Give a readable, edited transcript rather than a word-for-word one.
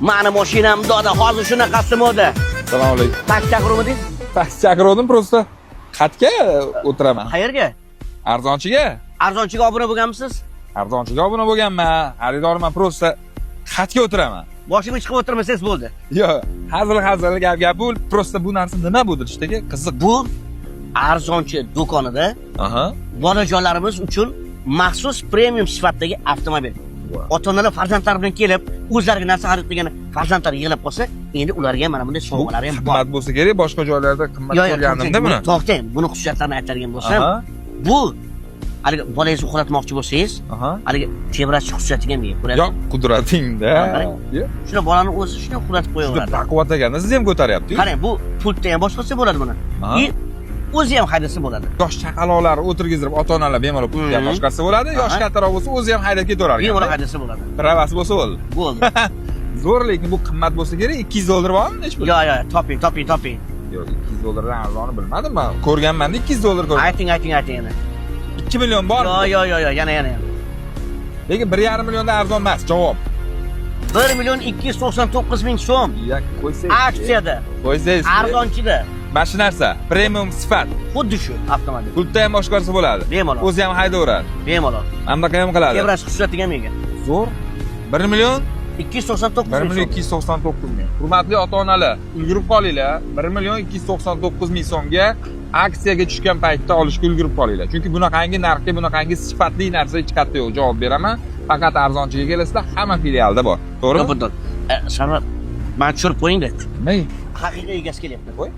Mani mashinam doda, hozir shunaqasi moda. Assalomu alaykum. Taksi chaqiruvdingiz? Taksi chaqirdim, просто xatga o'tiraman. Qayerga? Arzonchiga? Arzonchiga obuna bo'lganmisiz? Arzonchiga obuna bo'lganman. Xaridorman, просто xatga o'tiraman. Boshimga chiqib o'tirmasangiz bo'ldi. Yo'q, hazil gap bu, просто bu narsa nima bu deyishdagi qiziq. Bu arzonchi do'konida Aha. bolajonlarimiz uchun maxsus premium sifatdagi avtomobil. Ota-onalar farzandlari bilan kelib, o'zlariga narsa xarid qilgan farzandlar yig'ilib qolsa, endi ularga mana bunday sovg'alar ham bor. Qimmat bo'lsa kerak, boshqa joylarda qimmat ko'rganimda buni. To'xtang, buni xususiyatlarini aytadigan bo'lsam, bu haligi bolangizni uxlatmoqchi bo'lsangiz, haligi tebrash xususiyatiga ham ega. Yo'q, qudratingda. Shuni bolani o'zi shuni uxlatib qo'yaveradi. Baquvvat ekan, siz ham ko'taryapti-ku. Qarang, bu pultda ham boshqasi bo'ladi buni. O'zi ham haydasa bo'ladi. Yosh chaqaloqlar o'tirgizib, ota-onalar bemalol pultga boshqasi bo'ladi. Yosh kattaroq bo'lsa, o'zi ham haydab ketaverar. Bemalol haydasa bo'ladi. Pravasi bo'lsa bo'ldi. Bo'ldi. Zo'r, lekin bu qimmat bo'lsa kerak, 200 dollar bormi? Nech pul? Yo'q, toping. Yo'q, 200 dollardan arzoni bilmadim men. Ko'rganman-da 200 dollar ko'rdim. Ayting yana. 2 million bormi? Yo'q, yana. Lekin 1,5 milliondan arzon emas, javob. 1,299,000 so'm. Ya, qo'ysangiz. Aksiyada. Qo'ysangiz. Arzonchida. Mana shu narsa, premium sifat. Xuddi shu avtomobil. Pultda ham boshqarsa bo'ladi. Bemalol. O'zi ham haydaveradi. Bemalol. Hamdaqa ham qiladi. Tebrash xususiyatiga ham ega. Zo'r. 1 million 299 1 million 299 ming. Hurmatli ota-onalar, ulgurib qolinglar. 1 million 299 ming so'mga aksiyaga tushgan paytda olishga ulgurib qolinglar. Chunki bunaqangi narxga, bunaqangi sifatli narsa hech qayerda yo'q. Javob beraman. Faqat arzonchiga kelasizlar, hamma filialda bor. To'g'rimi? Sarvar, meni tushirib qo'ying-da. Nima? Haqiqiy egasi kelyapti. Qo'y.